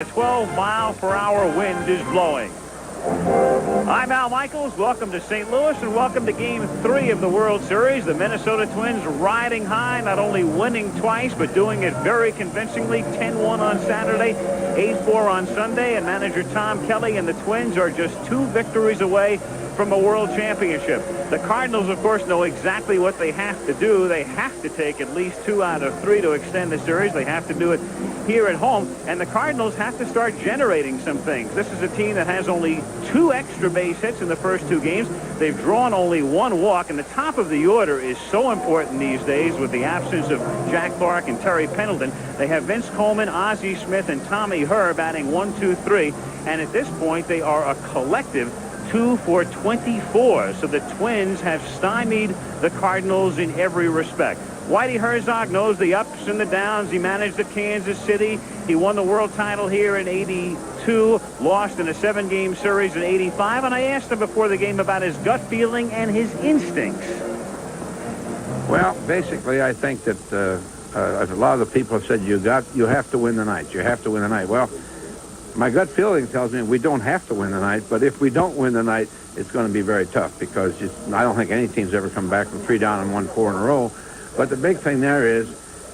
A 12-mile-per-hour wind is blowing. I'm Al Michaels. Welcome to St. Louis and welcome to Game 3 of the World Series. The Minnesota Twins riding high, not only winning twice, but doing it very convincingly. 10-1 on Saturday, 8-4 on Sunday, and manager Tom Kelly and the Twins are just 2 victories away from a world championship. The Cardinals, of course, know exactly what they have to do. They have to take at least 2 out of 3 to extend the series. They have to do it here at home, and the Cardinals have to start generating some things. This is a team that has only 2 extra base hits in the first 2 games. They've drawn only 1 walk, and the top of the order is so important these days with the absence of Jack Clark and Terry Pendleton. They have Vince Coleman, Ozzie Smith, and Tommy Herr batting 1, 2, 3, and at this point they are a collective 2 for 24. So the Twins have stymied the Cardinals in every respect. Whitey Herzog knows the ups and the downs. He managed at Kansas City. He won the world title here in '82, lost in a 7-game series in '85, and I asked him before the game about his gut feeling and his instincts. Well, basically, I think that a lot of the people have said you have to win the night. You have to win the night. Well, my gut feeling tells me we don't have to win the night, but if we don't win the night, it's going to be very tough because I don't think any team's ever come back from 3 down and won 4 in a row. But the big thing there is,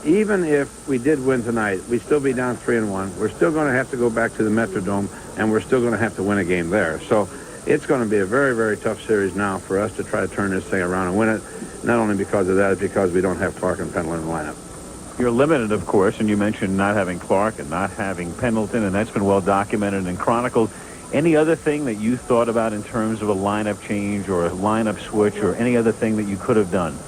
even if we did win tonight, we'd still be down 3-1. We're still going to have to go back to the Metrodome, and we're still going to have to win a game there. So it's going to be a very, very tough series now for us to try to turn this thing around and win it. Not only because of that, it's because we don't have Clark and Pendleton in the lineup. You're limited, of course, and you mentioned not having Clark and not having Pendleton, and that's been well documented and chronicled. Any other thing that you thought about in terms of a lineup change or a lineup switch or any other thing that you could have done?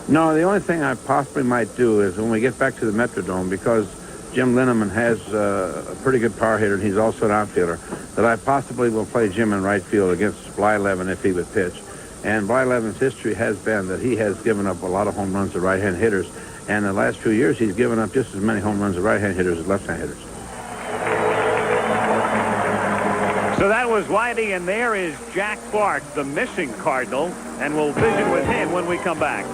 No, the only thing I possibly might do is when we get back to the Metrodome, because Jim Linneman has a pretty good power hitter and he's also an outfielder, that I possibly will play Jim in right field against Blyleven if he would pitch. And Blyleven's history has been that he has given up a lot of home runs to right-hand hitters. And in the last few years, he's given up just as many home runs to right-hand hitters as left-hand hitters. So that was Whitey, and there is Jack Clark, the missing Cardinal, and we'll visit with him when we come back.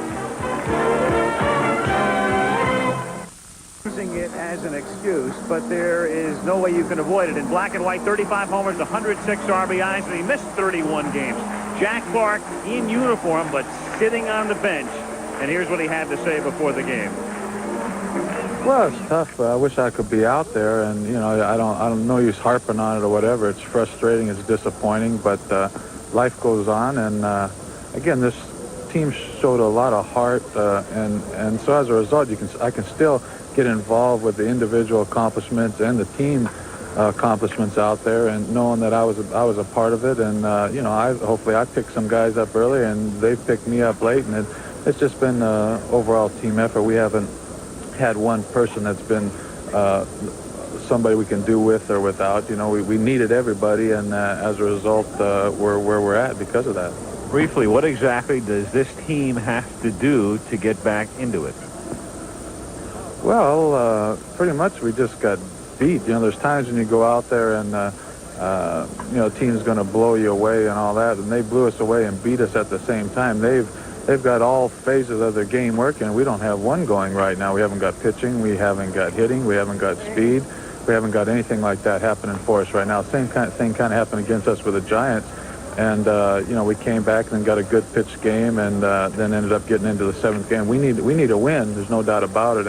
Using it as an excuse, but there is no way you can avoid it. In black and white, 35 homers, 106 RBIs, and he missed 31 games. Jack Clark in uniform, but sitting on the bench. And here's what he had to say before the game. Well, it's tough. I wish I could be out there, and I don't no use harping on it or whatever. It's frustrating, it's disappointing, but life goes on. And again, this team showed a lot of heart, and so as a result, I can still get involved with the individual accomplishments and the team accomplishments out there, and knowing that I was a part of it. And hopefully I picked some guys up early, and they picked me up late, and it's just been an overall team effort. We haven't had one person that's been somebody we can do with or without. We needed everybody, and as a result, we're where we're at because of that. Briefly, what exactly does this team have to do to get back into it? Well, pretty much we just got beat. There's times when you go out there and team's going to blow you away and all that, and they blew us away and beat us at the same time. They've got all phases of their game working. We don't have one going right now. We haven't got pitching. We haven't got hitting. We haven't got speed. We haven't got anything like that happening for us right now. Same kind of thing happened against us with the Giants. And, we came back and then got a good pitch game and then ended up getting into the 7th game. We need a win. There's no doubt about it.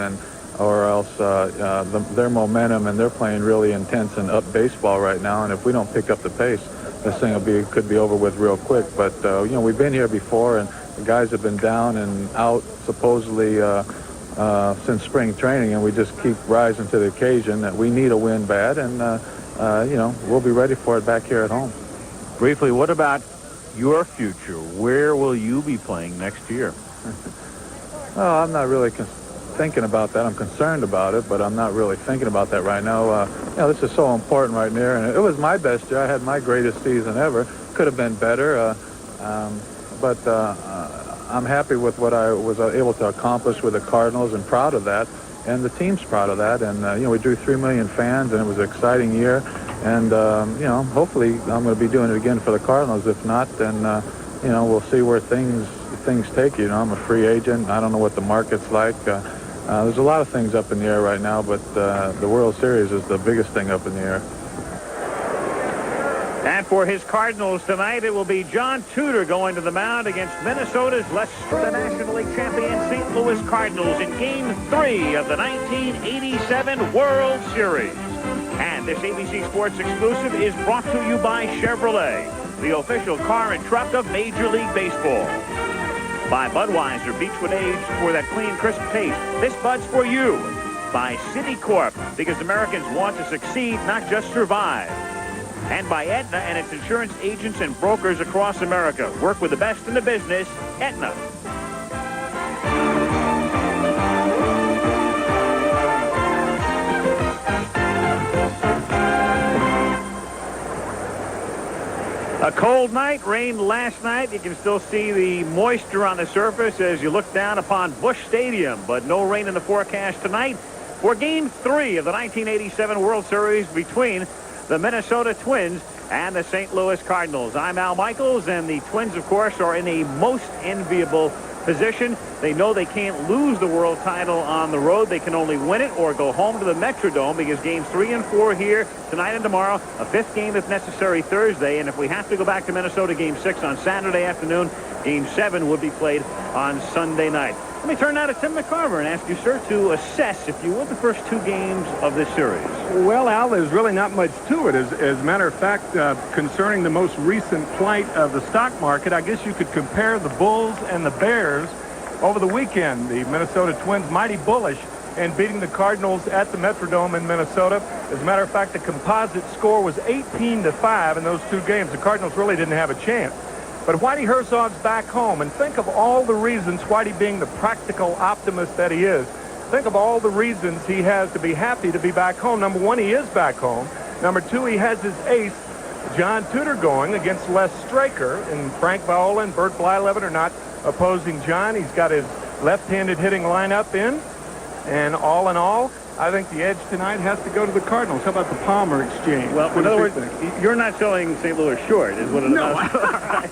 Or else their momentum, and they're playing really intense and up baseball right now. And if we don't pick up the pace, this thing could be over with real quick. But, we've been here before, and the guys have been down and out supposedly since spring training, and we just keep rising to the occasion that we need a win bad, and, we'll be ready for it back here at home. Briefly, what about your future? Where will you be playing next year? Well, I'm not really thinking about that. I'm concerned about it, but I'm not really thinking about that right now. This is so important right now, and it was my best year. I had my greatest season ever. Could have been better, but I'm happy with what I was able to accomplish with the Cardinals, and proud of that, and the team's proud of that. And we drew 3 million fans, and it was an exciting year. And hopefully I'm going to be doing it again for the Cardinals. If not, then we'll see where things take you. I'm a free agent. I don't know what the market's like. There's a lot of things up in the air right now, but the World Series is the biggest thing up in the air. And for his Cardinals tonight, it will be John Tudor going to the mound against Minnesota's the National League champion St. Louis Cardinals in Game 3 of the 1987 World Series. And this ABC Sports exclusive is brought to you by Chevrolet, the official car and truck of Major League Baseball. By Budweiser, Beechwood aged for that clean, crisp taste. This Bud's for you. By Citicorp, because Americans want to succeed, not just survive. And by Aetna and its insurance agents and brokers across America. Work with the best in the business, Aetna. A cold night, rained last night. You can still see the moisture on the surface as you look down upon Busch Stadium, but no rain in the forecast tonight for Game 3 of the 1987 World Series between the Minnesota Twins and the St. Louis Cardinals. I'm Al Michaels, and the Twins, of course, are in a most enviable position. They know they can't lose the world title on the road. They can only win it or go home to the Metrodome, because games 3 and 4 here tonight and tomorrow, a 5th game if necessary Thursday, and if we have to go back to Minnesota, Game 6 on Saturday afternoon, Game 7 would be played on Sunday night. Let me turn now to Tim McCarver and ask you, sir, to assess, if you would, the first 2 games of this series. Well, Al, there's really not much to it. As a matter of fact, concerning the most recent plight of the stock market, I guess you could compare the Bulls and the Bears over the weekend. The Minnesota Twins mighty bullish in beating the Cardinals at the Metrodome in Minnesota. As a matter of fact, the composite score was 18-5 in those 2 games. The Cardinals really didn't have a chance. But Whitey Herzog's back home, and think of all the reasons, Whitey being the practical optimist that he is, think of all the reasons he has to be happy to be back home. Number 1, he is back home. Number 2, he has his ace, John Tudor, going against Les Straker, and Frank Viola and Bert Blyleven are not opposing John. He's got his left-handed hitting lineup in, and all in all, I think the edge tonight has to go to the Cardinals. How about the Palmer exchange? Well, in other words, you're not selling St. Louis short, is what it amounts to. No. All right.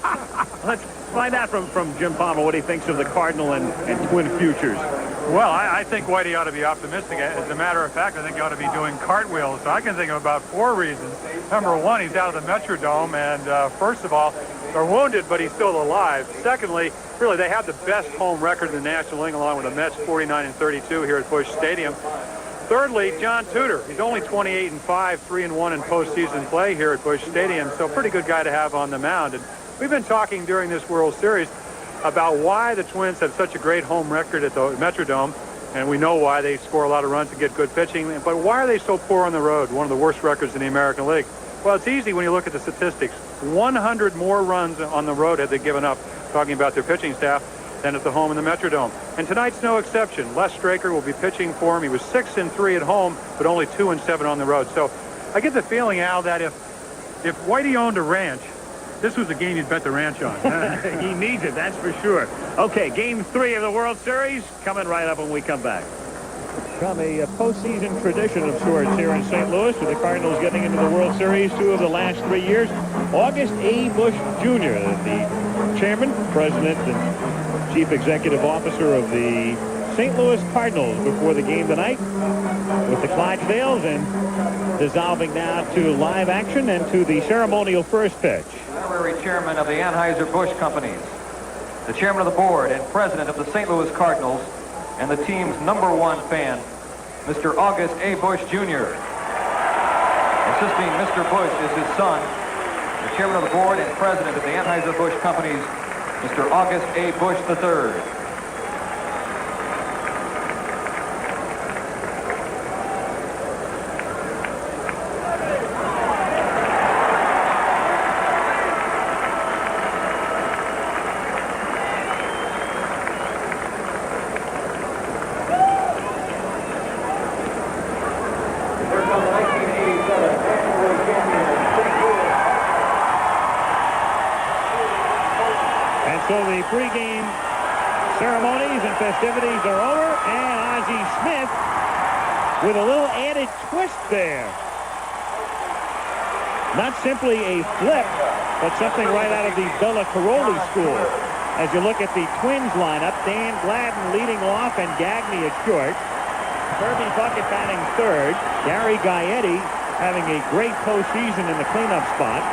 Let's find out from Jim Palmer what he thinks of the Cardinal and Twin futures. Well, I think Whitey ought to be optimistic. As a matter of fact, I think he ought to be doing cartwheels. So I can think of about 4 reasons. Number 1, he's out of the Metrodome, and first of all, they're wounded, but he's still alive. Secondly, really, they have the best home record in the National League, along with the Mets, 49-32 here at Busch Stadium. Thirdly, John Tudor. He's only 28-5, 3-1 in postseason play here at Busch Stadium, so pretty good guy to have on the mound. And we've been talking during this World Series about why the Twins have such a great home record at the Metrodome, and we know why. They score a lot of runs and get good pitching, but why are they so poor on the road? One of the worst records in the American League. Well, it's easy when you look at the statistics. 100 more runs on the road had they given up, talking about their pitching staff, than at the home in the Metrodome. And tonight's no exception. Les Straker will be pitching for him. He was 6-3 at home, but only 2-7 on the road. So I get the feeling, Al, that if Whitey owned a ranch, this was a game you'd bet the ranch on. He needs it, that's for sure. Okay, Game 3 of the World Series coming right up when we come back. From a postseason tradition of sorts here in St. Louis, with the Cardinals getting into the World Series 2 of the last 3 years. August A. Busch Jr., the chairman, president, and chief executive officer of the St. Louis Cardinals before the game tonight with the Clydesdales, and dissolving now to live action and to the ceremonial first pitch. Honorary chairman of the Anheuser-Busch companies, the chairman of the board and president of the St. Louis Cardinals, and the team's #1 fan, Mr. August A. Busch Jr. Assisting Mr. Busch is his son, the chairman of the board and president of the Anheuser-Busch companies, Mr. August A. Busch III. So the pregame ceremonies and festivities are over, and Ozzie Smith with a little added twist there. Not simply a flip, but something right out of the Bella Caroli school. As you look at the Twins lineup, Dan Gladden leading off and Gagne at short. Kirby Bucket batting third. Gary Gaetti having a great postseason in the cleanup spot.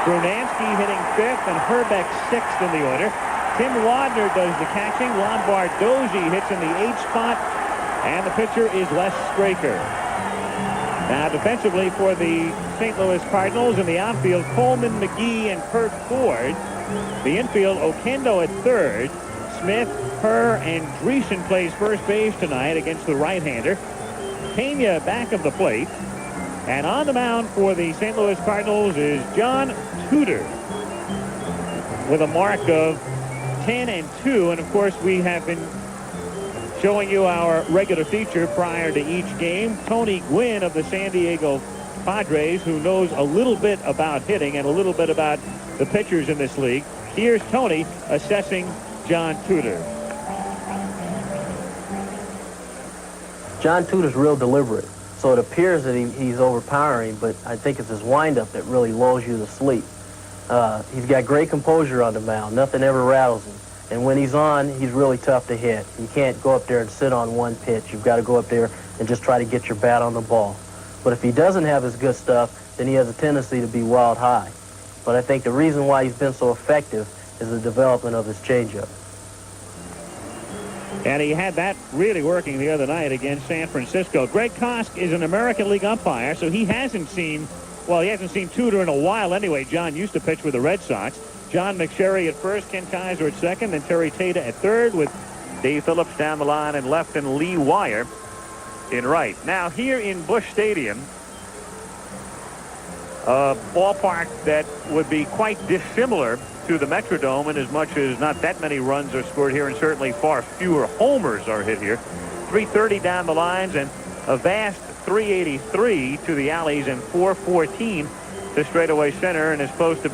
Brunansky hitting fifth and Herbeck sixth in the order. Tim Wadner does the catching. Lombardozzi hits in the eighth spot. And the pitcher is Les Straker. Now defensively for the St. Louis Cardinals in the outfield, Coleman, McGee, and Kurt Ford. The infield, Oquendo at third. Smith, Herr, and Dreesen plays first base tonight against the right-hander. Pena back of the plate. And on the mound for the St. Louis Cardinals is John Tudor with a mark of 10-2. And of course, we have been showing you our regular feature prior to each game. Tony Gwynn of the San Diego Padres, who knows a little bit about hitting and a little bit about the pitchers in this league. Here's Tony assessing John Tudor. John Tudor's real deliberate, so it appears that he's overpowering, but I think it's his windup that really lulls you to sleep. He's got great composure on the mound. Nothing ever rattles him. And when he's on, he's really tough to hit. You can't go up there and sit on one pitch. You've got to go up there and just try to get your bat on the ball. But if he doesn't have his good stuff, then he has a tendency to be wild high. But I think the reason why he's been so effective is the development of his changeup. And he had that really working the other night against San Francisco. Greg Kosk is an American League umpire, so he hasn't seen Tudor in a while anyway. John used to pitch with the Red Sox. John McSherry at first, Ken Kaiser at second, then Terry Tata at third with Dave Phillips down the line in left and Lee Wire in right. Now here in Busch Stadium, a ballpark that would be quite dissimilar to the Metrodome in as much as not that many runs are scored here and certainly far fewer homers are hit here. 330 down the lines and a vast 383 to the alleys and 414 to straightaway center, and is supposed to